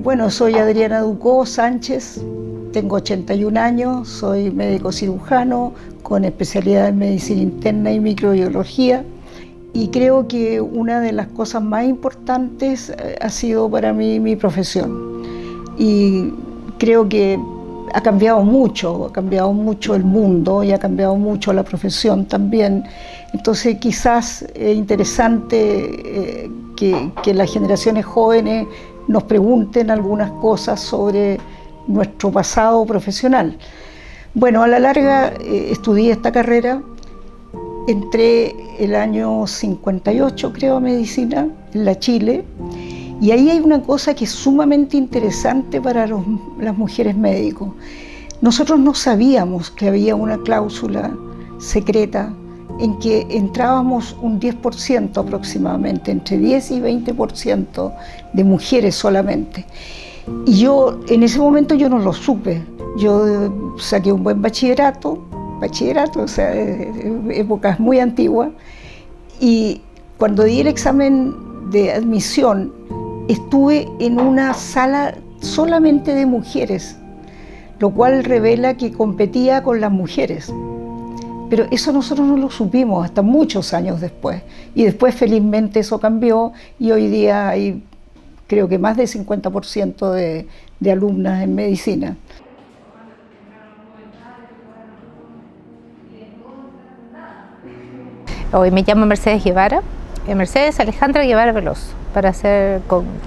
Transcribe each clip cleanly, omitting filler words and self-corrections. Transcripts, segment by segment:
Bueno, soy Adriana Ducó Sánchez, tengo 81 años, soy médico cirujano con especialidad en medicina interna y microbiología, y creo que una de las cosas más importantes ha sido para mí mi profesión, y creo que ha cambiado mucho el mundo y ha cambiado mucho la profesión también. Entonces quizás es interesante que las generaciones jóvenes nos pregunten algunas cosas sobre nuestro pasado profesional. Bueno, a la larga estudié esta carrera, entré el año 58, creo, a medicina, en la Chile, y ahí hay una cosa que es sumamente interesante para las mujeres médicos. Nosotros no sabíamos que había una cláusula secreta en que entrábamos un 10% aproximadamente, entre 10 y 20% de mujeres solamente. Y yo, en ese momento yo no lo supe. Yo saqué un buen bachillerato, o sea, de épocas muy antiguas, y cuando di el examen de admisión, estuve en una sala solamente de mujeres, lo cual revela que competía con las mujeres. Pero eso nosotros no lo supimos hasta muchos años después. Y después felizmente eso cambió y hoy día hay creo que más del 50% de alumnas en medicina. Hoy me llamo Mercedes Guevara, Mercedes Alejandra Guevara Veloso, para ser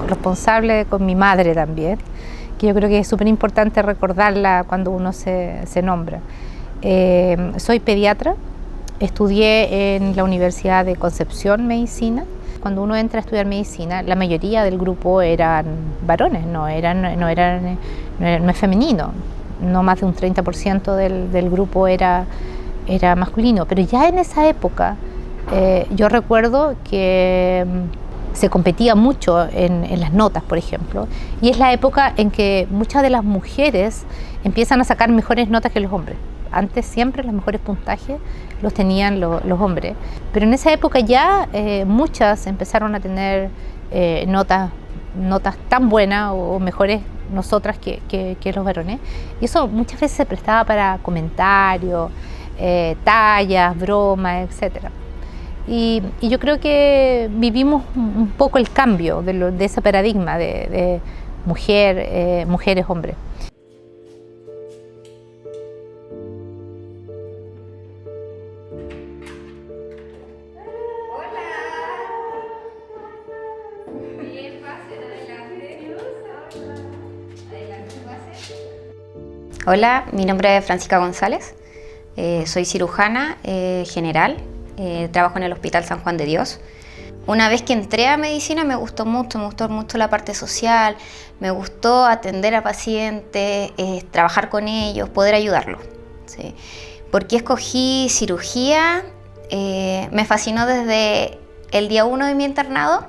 responsable con mi madre también, que yo creo que es súper importante recordarla cuando uno se nombra. Soy pediatra, estudié en la Universidad de Concepción Medicina. Cuando uno entra a estudiar medicina, la mayoría del grupo eran varones, no es femenino, no más de un 30% del grupo era masculino. Pero ya en esa época yo recuerdo que se competía mucho en las notas, por ejemplo, y es la época en que muchas de las mujeres empiezan a sacar mejores notas que los hombres. Antes siempre los mejores puntajes los tenían los hombres, pero en esa época ya muchas empezaron a tener notas tan buenas o mejores nosotras que los varones, y eso muchas veces se prestaba para comentarios, tallas, bromas, etc. Y yo creo que vivimos un poco el cambio de ese paradigma de mujeres, hombres. Hola, mi nombre es Francisca González, soy cirujana general, trabajo en el Hospital San Juan de Dios. Una vez que entré a medicina me gustó mucho la parte social, me gustó atender a pacientes, trabajar con ellos, poder ayudarlos. ¿Sí? ¿Por qué escogí cirugía? Me fascinó desde el día 1 de mi internado.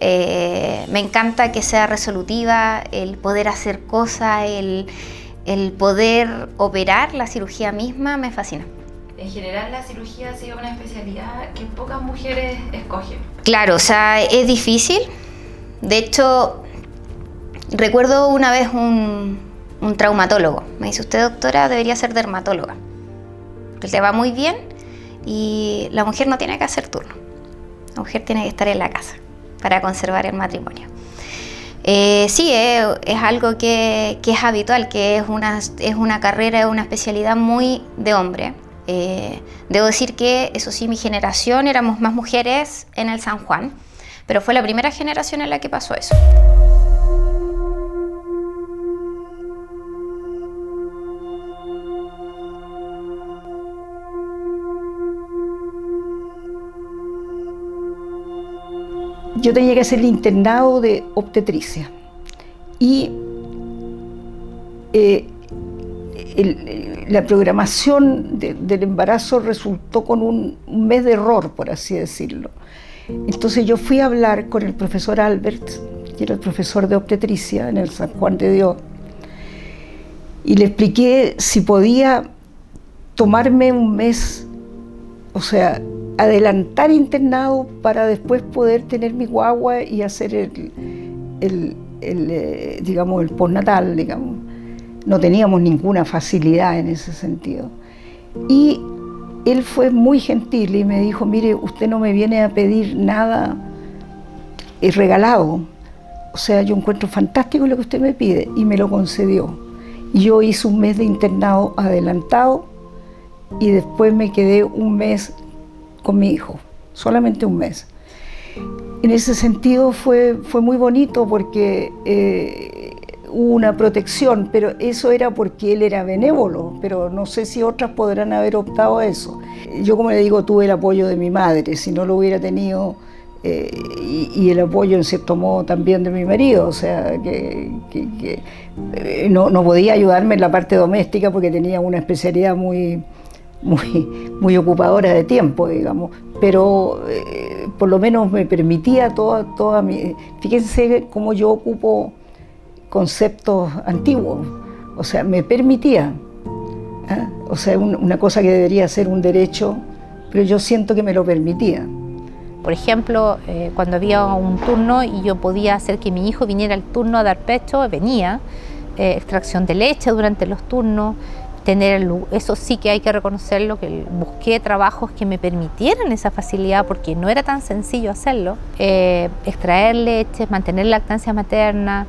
Me encanta que sea resolutiva, el poder hacer cosas, el poder operar, la cirugía misma me fascina. En general la cirugía ha sido una especialidad que pocas mujeres escogen. Claro, o sea, es difícil. De hecho, recuerdo una vez un traumatólogo. Me dice, usted, doctora, debería ser dermatóloga. Porque le va muy bien y la mujer no tiene que hacer turno. La mujer tiene que estar en la casa para conservar el matrimonio. Sí, es algo que es habitual, que es una carrera, es una especialidad muy de hombre. Debo decir que, eso sí, mi generación éramos más mujeres en el San Juan, pero fue la primera generación en la que pasó eso. Yo tenía que hacer el internado de obstetricia y la programación del embarazo resultó con un mes de error, por así decirlo. Entonces yo fui a hablar con el profesor Albert, que era el profesor de obstetricia en el San Juan de Dios, y le expliqué si podía tomarme un mes, o sea, adelantar internado para después poder tener mi guagua y hacer digamos, el postnatal, digamos. No teníamos ninguna facilidad en ese sentido. Y él fue muy gentil y me dijo, mire, usted no me viene a pedir nada regalado. O sea, yo encuentro fantástico lo que usted me pide, y me lo concedió. Y yo hice un mes de internado adelantado y después me quedé un mes con mi hijo, solamente un mes. En ese sentido fue muy bonito porque hubo una protección, pero eso era porque él era benévolo, pero no sé si otras podrán haber optado a eso. Yo, como le digo, tuve el apoyo de mi madre, si no lo hubiera tenido, y el apoyo en cierto modo también de mi marido, o sea, que no podía ayudarme en la parte doméstica porque tenía una especialidad muy ocupadora de tiempo, digamos, pero por lo menos me permitía toda mi... Fíjense cómo yo ocupo conceptos antiguos, o sea, me permitía, ¿eh? O sea, una cosa que debería ser un derecho, pero yo siento que me lo permitía. Por ejemplo, cuando había un turno y yo podía hacer que mi hijo viniera al turno a dar pecho, venía, extracción de leche durante los turnos, eso sí que hay que reconocerlo, que busqué trabajos que me permitieran esa facilidad porque no era tan sencillo hacerlo. Extraer leche, mantener lactancia materna,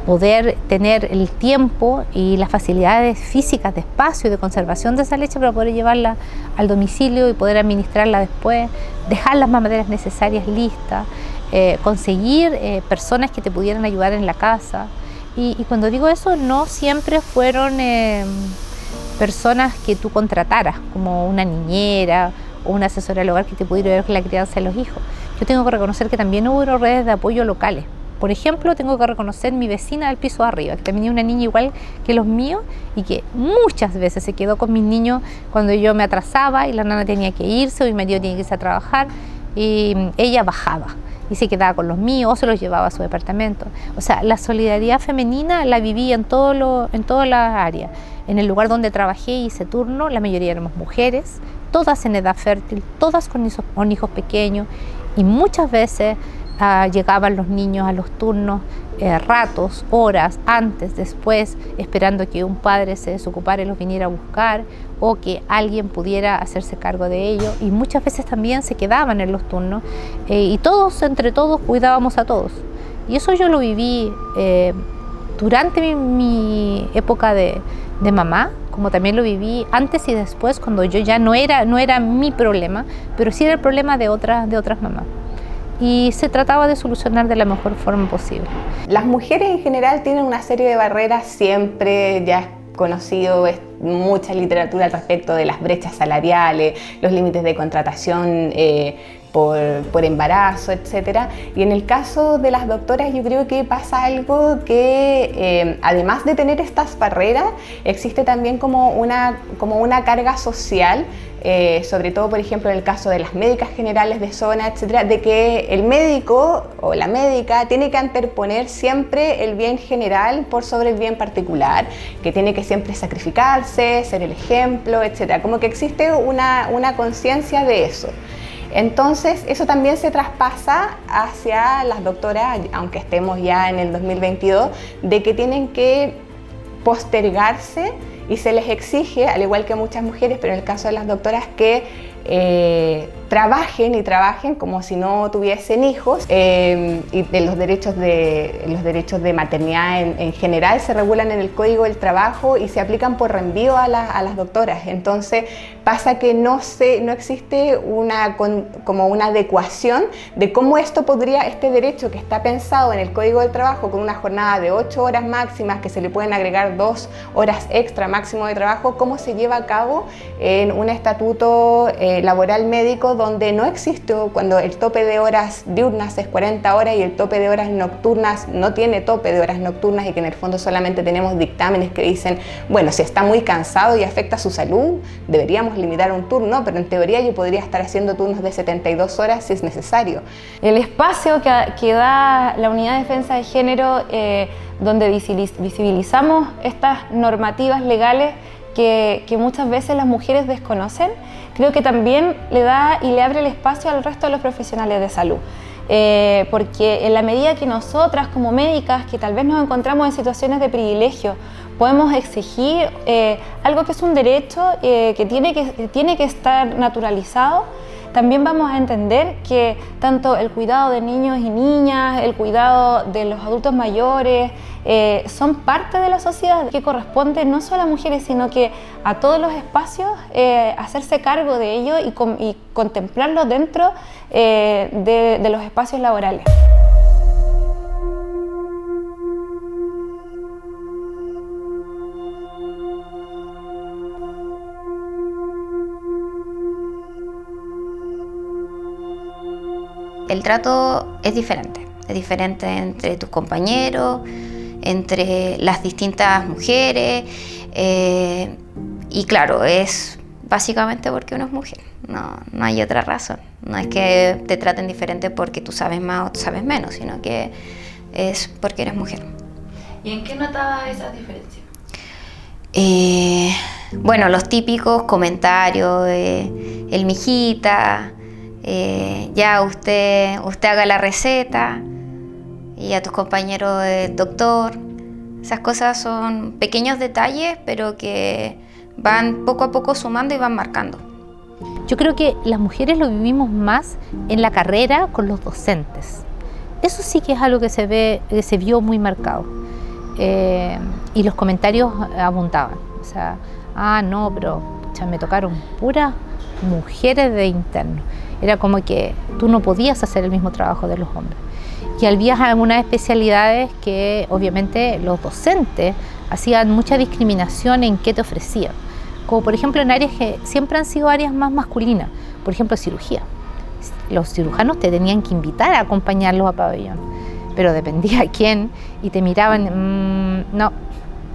poder tener el tiempo y las facilidades físicas de espacio y de conservación de esa leche para poder llevarla al domicilio y poder administrarla después, dejar las mamaderas necesarias listas, conseguir personas que te pudieran ayudar en la casa. Y cuando digo eso, no siempre fueron personas que tú contrataras, como una niñera o una asesora del hogar que te pudiera ayudar con la crianza de los hijos. Yo tengo que reconocer que también hubo redes de apoyo locales. Por ejemplo, tengo que reconocer mi vecina del piso de arriba, que también es una niña igual que los míos y que muchas veces se quedó con mis niños cuando yo me atrasaba y la nana tenía que irse o mi marido tenía que irse a trabajar, y ella bajaba y se quedaba con los míos o se los llevaba a su departamento. O sea, la solidaridad femenina la viví en todas las áreas. En el lugar donde trabajé y hice turno, la mayoría éramos mujeres, todas en edad fértil, todas con hijos pequeños, y muchas veces llegaban los niños a los turnos ratos, horas, antes, después, esperando que un padre se desocupara y los viniera a buscar, o que alguien pudiera hacerse cargo de ellos, y muchas veces también se quedaban en los turnos, y todos, entre todos, cuidábamos a todos. Y eso yo lo viví durante mi época de mamá, como también lo viví antes y después, cuando yo ya no era mi problema, pero sí era el problema de otras mamás. Y se trataba de solucionar de la mejor forma posible. Las mujeres en general tienen una serie de barreras, siempre ya es conocido, es mucha literatura al respecto de las brechas salariales, los límites de contratación por embarazo, etc. Y en el caso de las doctoras yo creo que pasa algo que además de tener estas barreras, existe también como una carga social, sobre todo por ejemplo en el caso de las médicas generales de zona, etcétera, de que el médico o la médica tiene que anteponer siempre el bien general por sobre el bien particular, que tiene que siempre sacrificarse, ser el ejemplo, etcétera. Como que existe una conciencia de eso. Entonces eso también se traspasa hacia las doctoras, aunque estemos ya en el 2022, de que tienen que postergarse y se les exige, al igual que muchas mujeres, pero en el caso de las doctoras, que trabajen como si no tuviesen hijos, y de los derechos de maternidad en general se regulan en el Código del Trabajo y se aplican por reenvío a las doctoras. Entonces pasa que no existe como una adecuación de cómo este derecho que está pensado en el Código del Trabajo con una jornada de 8 horas máximas que se le pueden agregar 2 horas extra máximo de trabajo, cómo se lleva a cabo en un estatuto laboral médico donde no existe, cuando el tope de horas diurnas es 40 horas y el tope de horas nocturnas no tiene tope de horas nocturnas, y que en el fondo solamente tenemos dictámenes que dicen, bueno, si está muy cansado y afecta su salud, deberíamos limitar un turno, pero en teoría yo podría estar haciendo turnos de 72 horas si es necesario. El espacio que da la Unidad de Defensa de Género, donde visibilizamos estas normativas legales que muchas veces las mujeres desconocen, creo que también le da y le abre el espacio al resto de los profesionales de salud. Porque en la medida que nosotras como médicas, que tal vez nos encontramos en situaciones de privilegio, podemos exigir algo que es un derecho que tiene que estar naturalizado, también vamos a entender que tanto el cuidado de niños y niñas, el cuidado de los adultos mayores, son parte de la sociedad, que corresponde no solo a mujeres, sino que a todos los espacios hacerse cargo de ello y contemplarlo dentro de los espacios laborales. El trato es diferente entre tus compañeros, entre las distintas mujeres, y claro, es básicamente porque uno es mujer, no hay otra razón. No es que te traten diferente porque tú sabes más o tú sabes menos, sino que es porque eres mujer. ¿Y en qué notabas esa diferencia? Bueno, los típicos comentarios, el mijita, ya usted haga la receta, y a tus compañeros doctor. Esas cosas son pequeños detalles, pero que van poco a poco sumando y van marcando. Yo creo que las mujeres lo vivimos más en la carrera con los docentes. Eso sí que es algo que se vio muy marcado. Y los comentarios abundaban. O sea, no, pero me tocaron puras mujeres de interno. Era como que tú no podías hacer el mismo trabajo de los hombres. Y había algunas especialidades que obviamente los docentes hacían mucha discriminación en qué te ofrecían. Como por ejemplo en áreas que siempre han sido áreas más masculinas. Por ejemplo, cirugía. Los cirujanos te tenían que invitar a acompañarlos a pabellón. Pero dependía a quién y te miraban, no.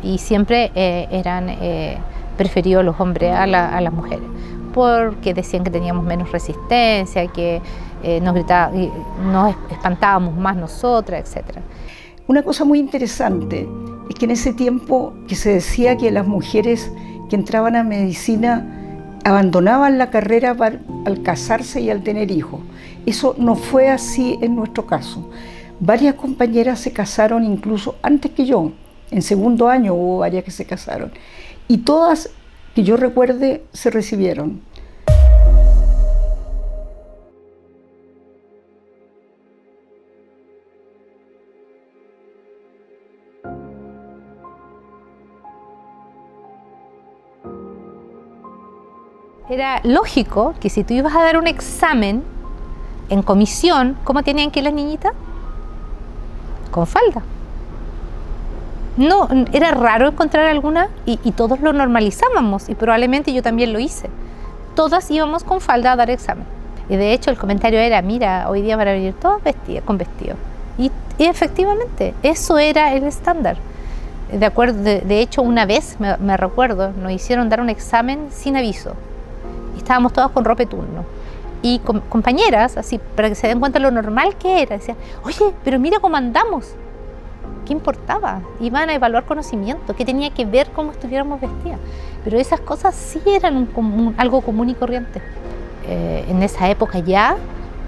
Y siempre eran preferidos los hombres a las mujeres. Porque decían que teníamos menos resistencia, que nos espantábamos más nosotras, etc. Una cosa muy interesante es que en ese tiempo que se decía que las mujeres que entraban a medicina abandonaban la carrera al casarse y al tener hijos. Eso no fue así en nuestro caso. Varias compañeras se casaron incluso antes que yo. En segundo año hubo varias que se casaron. Y todas, que yo recuerde, se recibieron. Era lógico que si tú ibas a dar un examen en comisión, ¿cómo tenían que ir las niñitas? Con falda. No, era raro encontrar alguna y todos lo normalizábamos y probablemente yo también lo hice. Todas íbamos con falda a dar examen. Y de hecho el comentario era, mira, hoy día van a venir todas vestidas, con vestido. Y efectivamente, eso era el estándar. De acuerdo, de hecho una vez, me recuerdo, nos hicieron dar un examen sin aviso. Y estábamos todas con ropa de turno. Y compañeras, así, para que se den cuenta de lo normal que era, decían, oye, pero mira cómo andamos. ¿Qué importaba? Iban a evaluar conocimiento, ¿qué tenía que ver cómo estuviéramos vestidas? Pero esas cosas sí eran algo común y corriente. En esa época ya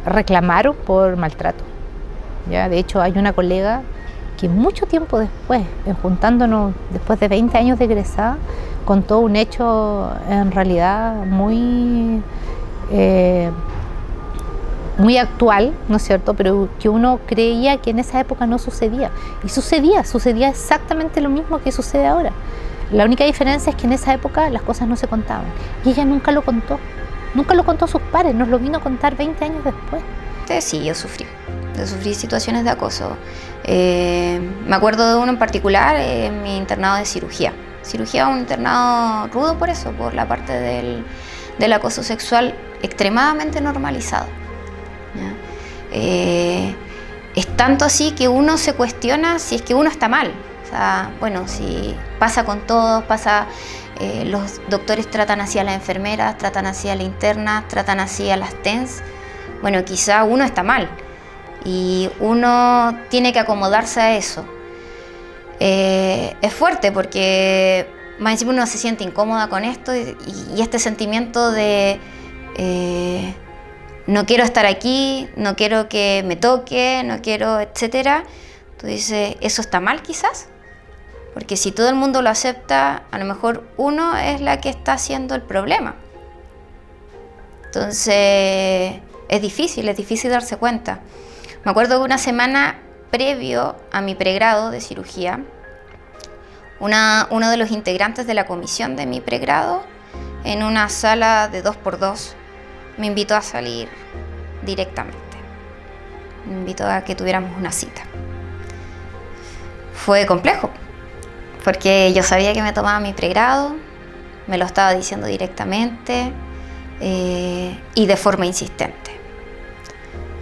reclamaron por maltrato. ¿Ya? De hecho, hay una colega que mucho tiempo después, juntándonos después de 20 años de egresada, contó un hecho en realidad muy muy actual, ¿no es cierto?, pero que uno creía que en esa época no sucedía. Y sucedía exactamente lo mismo que sucede ahora. La única diferencia es que en esa época las cosas no se contaban. Y ella nunca lo contó a sus pares, nos lo vino a contar 20 años después. Sí, yo sufrí situaciones de acoso. Me acuerdo de uno en particular, en mi internado de cirugía. Cirugía, un internado rudo por eso, por la parte del acoso sexual extremadamente normalizado. ¿Ya? Es tanto así que uno se cuestiona si es que uno está mal. O sea, bueno, si pasa con todos, los doctores tratan así a las enfermeras, tratan así a las internas, tratan así a las TENS. Bueno, quizá uno está mal y uno tiene que acomodarse a eso. Es fuerte porque más encima uno se siente incómoda con esto y este sentimiento de no quiero estar aquí, no quiero que me toque, no quiero, etcétera. Tú dices, ¿eso está mal quizás? Porque si todo el mundo lo acepta, a lo mejor uno es la que está haciendo el problema. Entonces, es difícil darse cuenta. Me acuerdo que una semana previo a mi pregrado de cirugía, uno de los integrantes de la comisión de mi pregrado, en una sala de 2x2, me invitó a salir directamente. Me invitó a que tuviéramos una cita. Fue complejo, porque yo sabía que me tomaba mi pregrado, me lo estaba diciendo directamente y de forma insistente.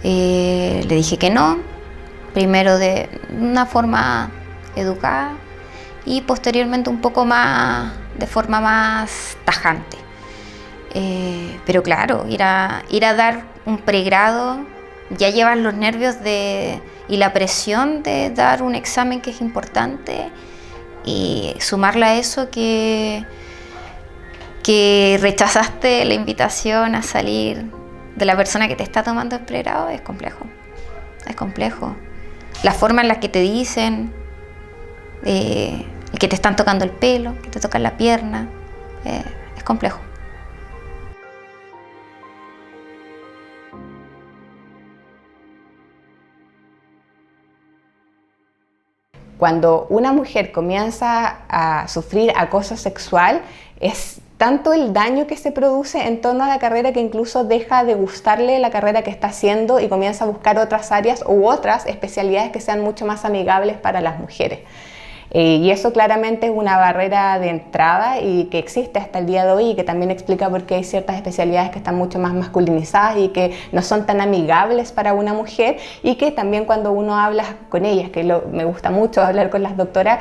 Le dije que no, primero de una forma educada y posteriormente un poco más, de forma más tajante. Pero claro, ir a dar un pregrado, ya llevas los nervios y la presión de dar un examen que es importante y sumarle a eso que rechazaste la invitación a salir de la persona que te está tomando el pregrado, es complejo. Es complejo. La forma en la que te dicen, que te están tocando el pelo, que te tocan la pierna, es complejo. Cuando una mujer comienza a sufrir acoso sexual, es tanto el daño que se produce en torno a la carrera que incluso deja de gustarle la carrera que está haciendo y comienza a buscar otras áreas u otras especialidades que sean mucho más amigables para las mujeres. Y eso claramente es una barrera de entrada y que existe hasta el día de hoy y que también explica por qué hay ciertas especialidades que están mucho más masculinizadas y que no son tan amigables para una mujer, y que también cuando uno habla con ellas, que me gusta mucho hablar con las doctoras,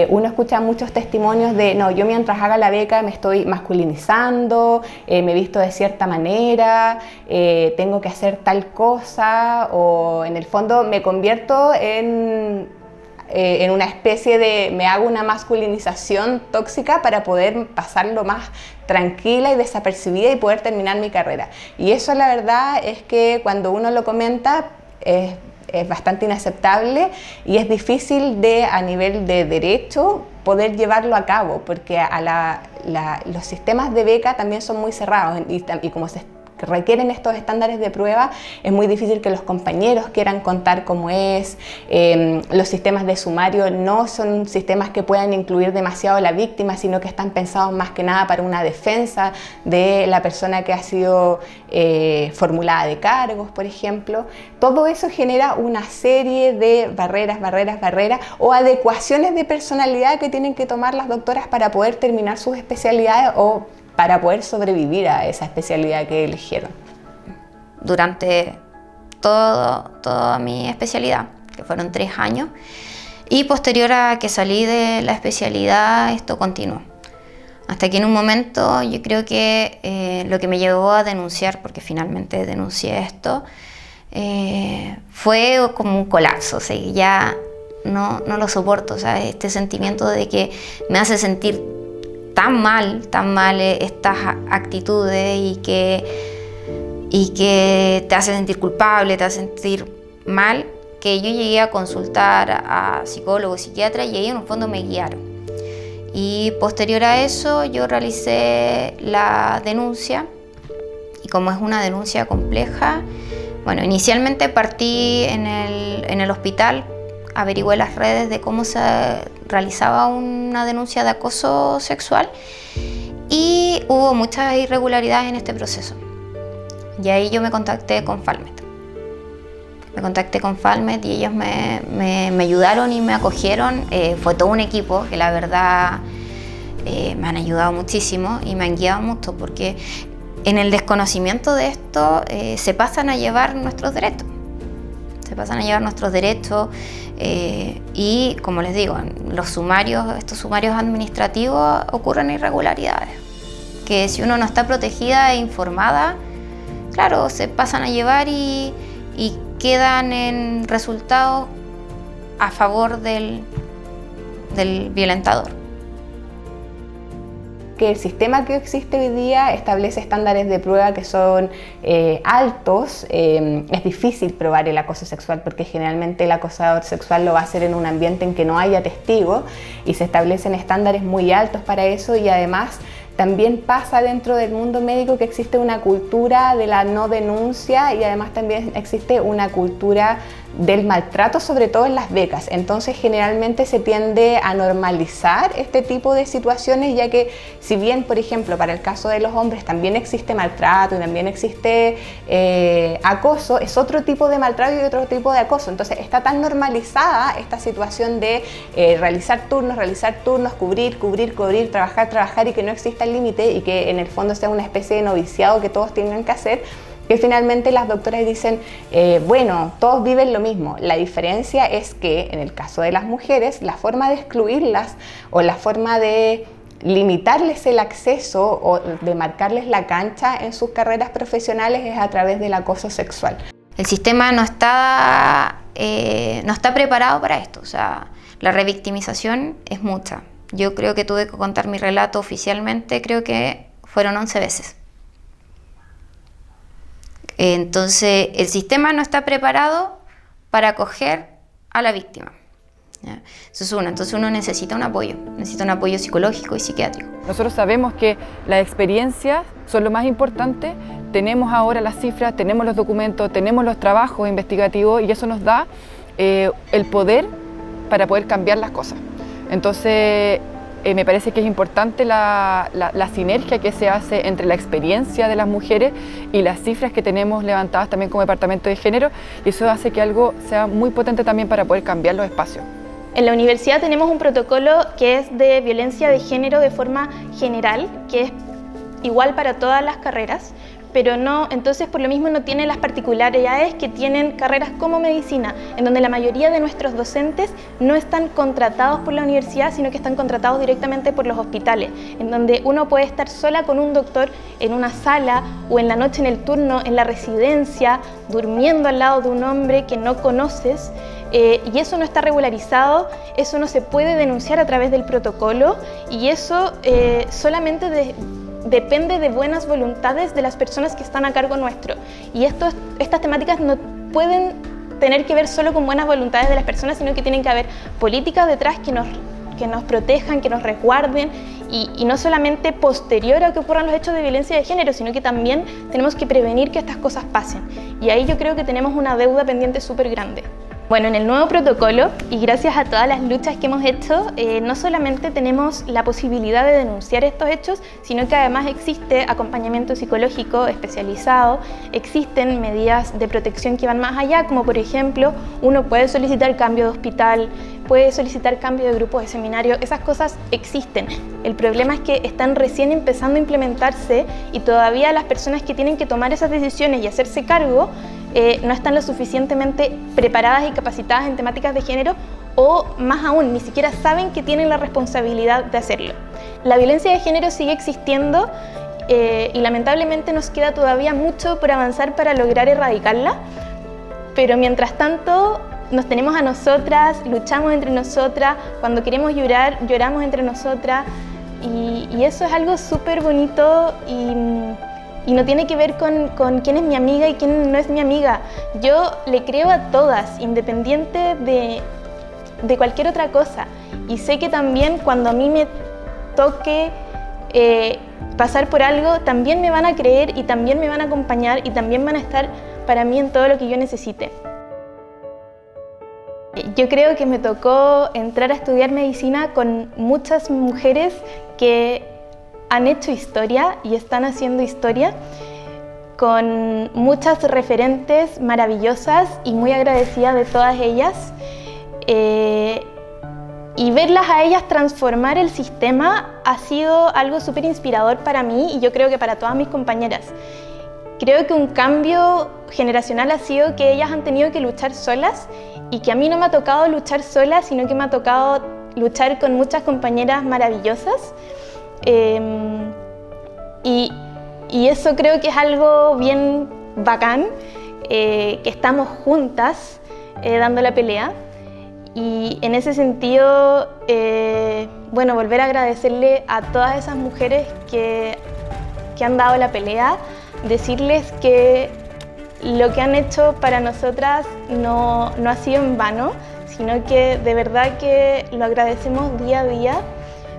uno escucha muchos testimonios de no, yo mientras haga la beca me estoy masculinizando, me visto de cierta manera, tengo que hacer tal cosa, o en el fondo me convierto en una especie de, me hago una masculinización tóxica para poder pasarlo más tranquila y desapercibida y poder terminar mi carrera. Y eso la verdad es que cuando uno lo comenta es bastante inaceptable y es difícil a nivel de derecho poder llevarlo a cabo, porque los sistemas de beca también son muy cerrados y como se requieren estos estándares de prueba, es muy difícil que los compañeros quieran contar cómo es. Los sistemas de sumario no son sistemas que puedan incluir demasiado a la víctima, sino que están pensados más que nada para una defensa de la persona que ha sido formulada de cargos, por ejemplo. Todo eso genera una serie de barreras o adecuaciones de personalidad que tienen que tomar las doctoras para poder terminar sus especialidades o para poder sobrevivir a esa especialidad que eligieron. Durante toda mi especialidad, que fueron 3 años, y posterior a que salí de la especialidad, esto continuó. Hasta que en un momento yo creo que lo que me llevó a denunciar, porque finalmente denuncié esto, fue como un colapso. O sea, ya no lo soporto, o sea, este sentimiento de que me hace sentir tan mal estas actitudes y que te hace sentir culpable, te hace sentir mal, que yo llegué a consultar a psicólogos, psiquiatras, y ellos en un fondo me guiaron. Y posterior a eso yo realicé la denuncia y como es una denuncia compleja, bueno, inicialmente partí en el hospital, averigüé las redes de cómo se realizaba una denuncia de acoso sexual y hubo muchas irregularidades en este proceso. Y ahí yo me contacté con Falmet. Y ellos me ayudaron y me acogieron. Fue todo un equipo que la verdad me han ayudado muchísimo y me han guiado mucho, porque en el desconocimiento de esto se pasan a llevar nuestros derechos. Y como les digo, en estos sumarios administrativos ocurren irregularidades, que si uno no está protegida e informada, claro, se pasan a llevar y quedan en resultados a favor del violentador. Que el sistema que existe hoy día establece estándares de prueba que son altos. Es difícil probar el acoso sexual porque generalmente el acosador sexual lo va a hacer en un ambiente en que no haya testigo, y se establecen estándares muy altos para eso. Y además también pasa dentro del mundo médico que existe una cultura de la no denuncia, y además también existe una cultura del maltrato, sobre todo en las becas. Entonces generalmente se tiende a normalizar este tipo de situaciones, ya que si bien, por ejemplo, para el caso de los hombres también existe maltrato y también existe acoso, es otro tipo de maltrato y otro tipo de acoso. Entonces está tan normalizada esta situación de realizar turnos, cubrir, trabajar, y que no exista el límite, y que en el fondo sea una especie de noviciado que todos tengan que hacer, que finalmente las doctoras dicen, bueno, todos viven lo mismo. La diferencia es que en el caso de las mujeres, la forma de excluirlas o la forma de limitarles el acceso o de marcarles la cancha en sus carreras profesionales es a través del acoso sexual. El sistema no está preparado para esto, o sea, la revictimización es mucha. Yo creo que tuve que contar mi relato oficialmente, creo que fueron 11 veces. Entonces, el sistema no está preparado para acoger a la víctima. ¿Ya? Eso es uno. Entonces uno necesita un apoyo psicológico y psiquiátrico. Nosotros sabemos que las experiencias son lo más importante. Tenemos ahora las cifras, tenemos los documentos, tenemos los trabajos investigativos, y eso nos da el poder para poder cambiar las cosas. Entonces, me parece que es importante la sinergia que se hace entre la experiencia de las mujeres y las cifras que tenemos levantadas también como Departamento de Género, y eso hace que algo sea muy potente también para poder cambiar los espacios. En la universidad tenemos un protocolo que es de violencia de género de forma general, que es igual para todas las carreras, pero no, entonces por lo mismo no tiene las particularidades que tienen carreras como medicina, en donde la mayoría de nuestros docentes no están contratados por la universidad, sino que están contratados directamente por los hospitales, en donde uno puede estar sola con un doctor en una sala o en la noche en el turno, en la residencia, durmiendo al lado de un hombre que no conoces, y eso no está regularizado, eso no se puede denunciar a través del protocolo, y eso solamente depende de buenas voluntades de las personas que están a cargo nuestro. Y estas temáticas no pueden tener que ver solo con buenas voluntades de las personas, sino que tienen que haber políticas detrás que nos protejan, que nos resguarden, y no solamente posterior a que ocurran los hechos de violencia de género, sino que también tenemos que prevenir que estas cosas pasen. Y ahí yo creo que tenemos una deuda pendiente súper grande. Bueno, en el nuevo protocolo, y gracias a todas las luchas que hemos hecho, no solamente tenemos la posibilidad de denunciar estos hechos, sino que además existe acompañamiento psicológico especializado, existen medidas de protección que van más allá, como por ejemplo, uno puede solicitar cambio de hospital, puede solicitar cambio de grupo de seminario, esas cosas existen. El problema es que están recién empezando a implementarse, y todavía las personas que tienen que tomar esas decisiones y hacerse cargo no están lo suficientemente preparadas y capacitadas en temáticas de género, o más aún, ni siquiera saben que tienen la responsabilidad de hacerlo. La violencia de género sigue existiendo y lamentablemente nos queda todavía mucho por avanzar para lograr erradicarla, pero mientras tanto nos tenemos a nosotras, luchamos entre nosotras, cuando queremos llorar, lloramos entre nosotras, y eso es algo súper bonito y no tiene que ver con quién es mi amiga y quién no es mi amiga. Yo le creo a todas, independiente de cualquier otra cosa. Y sé que también cuando a mí me toque pasar por algo, también me van a creer y también me van a acompañar y también van a estar para mí en todo lo que yo necesite. Yo creo que me tocó entrar a estudiar medicina con muchas mujeres que han hecho historia y están haciendo historia, con muchas referentes maravillosas y muy agradecida de todas ellas. Y verlas a ellas transformar el sistema ha sido algo súper inspirador para mí y yo creo que para todas mis compañeras. Creo que un cambio generacional ha sido que ellas han tenido que luchar solas y que a mí no me ha tocado luchar sola, sino que me ha tocado luchar con muchas compañeras maravillosas. Y eso creo que es algo bien bacán, que estamos juntas dando la pelea. Y en ese sentido, bueno, volver a agradecerle a todas esas mujeres que han dado la pelea, decirles que lo que han hecho para nosotras no ha sido en vano, sino que de verdad que lo agradecemos día a día,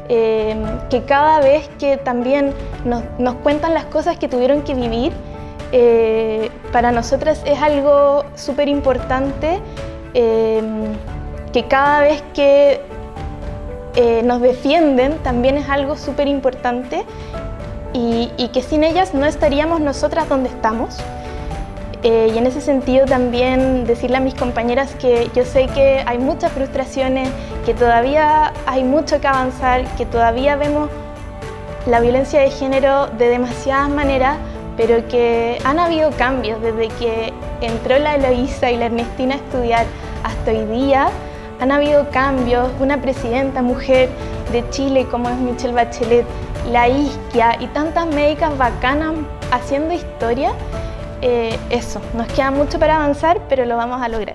que cada vez que también nos cuentan las cosas que tuvieron que vivir, para nosotras es algo súper importante, que cada vez que nos defienden también es algo súper importante y que sin ellas no estaríamos nosotras donde estamos. Y en ese sentido también decirle a mis compañeras que yo sé que hay muchas frustraciones, que todavía hay mucho que avanzar, que todavía vemos la violencia de género de demasiadas maneras, pero que han habido cambios desde que entró la Eloísa y la Ernestina a estudiar hasta hoy día. Han habido cambios, una presidenta mujer de Chile como es Michelle Bachelet, la Isquia y tantas médicas bacanas haciendo historia. Eso, nos queda mucho para avanzar, pero lo vamos a lograr.